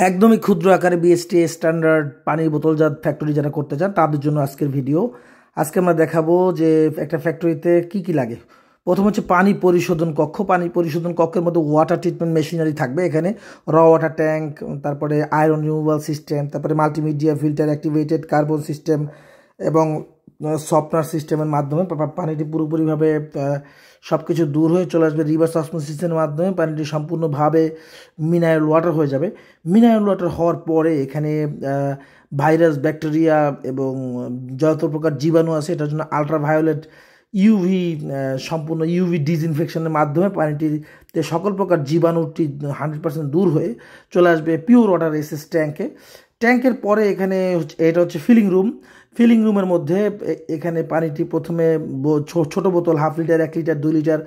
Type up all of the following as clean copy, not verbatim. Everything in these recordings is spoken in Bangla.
একদমই ক্ষুদ্র আকারে বিএসটি স্ট্যান্ডার্ড পানির বোতলজাত ফ্যাক্টরি যারা করতে চান তাদের জন্য আজকের ভিডিও। আজকে আমরা দেখাবো যে একটা ফ্যাক্টরিতে কি কি লাগে। প্রথম হচ্ছে পানি পরিশোধন কক্ষ। পানি পরিশোধন কক্ষের মধ্যে ওয়াটার ট্রিটমেন্ট মেশিনারি থাকবে। এখানে র ওয়াটার ট্যাঙ্ক, তারপরে আয়রন রিমুভাল সিস্টেম, তারপরে multimedia filter, activated carbon system এবং সফটওয়্যার সিস্টেমের মাধ্যমে পানিটি পুরোপুরিভাবে সব কিছু দূর হয়ে চলে আসবে। রিভার্স অসমোসিসের মাধ্যমে পানিটি সম্পূর্ণভাবে মিনারেল ওয়াটার হয়ে যাবে। মিনারেল ওয়াটার হওয়ার পরে এখানে ভাইরাস, ব্যাকটেরিয়া এবং যত প্রকার জীবাণু আছে এটার জন্য আলট্রাভায়োলেট ইউভি সম্পূর্ণ ইউভি ডিসইনফেকশনের মাধ্যমে পানিটিতে সকল প্রকার জীবাণুটি 100% দূর হয়ে চলে আসবে পিওর ওয়াটার এসএস ট্যাঙ্কে। ট্যাঙ্কের পরে এখানে এটা হচ্ছে ফিলিং রুম। ফিলিং রুমের মধ্যে এখানে পানিটি প্রথমে ছোট বোতল 1/2 লিটার, 1 লিটার, 2 লিটার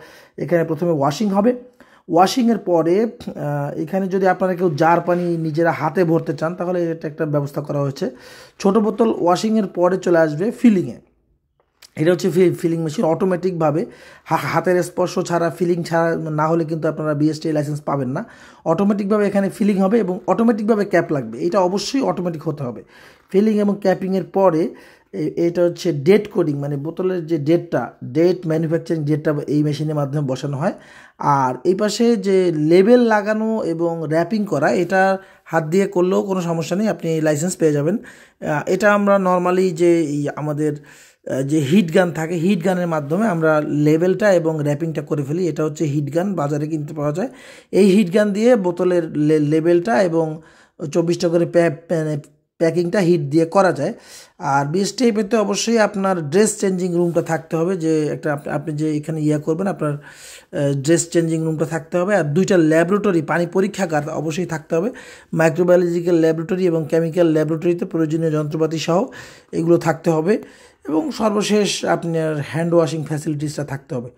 এখানে প্রথমে ওয়াশিং হবে। ওয়াশিংয়ের পরে এখানে যদি আপনারা কেউ জার পানি নিজেরা হাতে ভরতে চান তাহলে এটা একটা ব্যবস্থা করা হয়েছে। ছোট বোতল ওয়াশিংয়ের পরে চলে আসবে ফিলিংয়ে। এটা হচ্ছে ফিলিং মেশিন। অটোমেটিকভাবে হাতের স্পর্শ ছাড়া, ফিলিং ছাড়া না হলে কিন্তু আপনারা বিএসটি লাইসেন্স পাবেন না। অটোমেটিকভাবে এখানে ফিলিং হবে এবং অটোমেটিকভাবে ক্যাপ লাগবে। এটা অবশ্যই অটোমেটিক হতে হবে। ফিলিং এবং ক্যাপিংয়ের পরে এটা হচ্ছে ডেট কোডিং, মানে বোতলের যে ডেট ম্যানুফ্যাকচারিং ডেটটা এই মেশিনের মাধ্যমে বসানো হয়। আর এই পাশে যে লেবেল লাগানো এবং র্যাপিং করা, এটা হাত দিয়ে করলেও কোনো সমস্যা নেই, আপনি লাইসেন্স পেয়ে যাবেন। এটা আমরা নর্মালি যে আমাদের যে হিট গান থাকে, হিট গানের মাধ্যমে আমরা লেবেলটা এবং র্যাপিংটা করে ফেলি। এটা হচ্ছে হিট গান, বাজারে কিনতে পাওয়া যায়। এই হিট গান দিয়ে বোতলের লেবেলটা এবং 24টা করে প্যাকিংটা হিট দিয়ে করা যায়। আর বিএসটি পেতে অবশ্যই আপনার ড্রেস চেঞ্জিং রুমটা থাকতে হবে, যে একটা আপনি যে এখানে করবেন আপনার ড্রেস চেঞ্জিং রুমটা থাকতে হবে। আর 2টা ল্যাবরেটরি, পানি পরীক্ষাগার অবশ্যই থাকতে হবে। মাইক্রোবায়োলজিক্যাল ল্যাবরেটরি এবং কেমিক্যাল ল্যাবরেটরিতে প্রয়োজনীয় যন্ত্রপাতি সহ এগুলো থাকতে হবে। এবং সর্বশেষ আপনার হ্যান্ড ওয়াশিং ফ্যাসিলিটিসটা থাকতে হবে।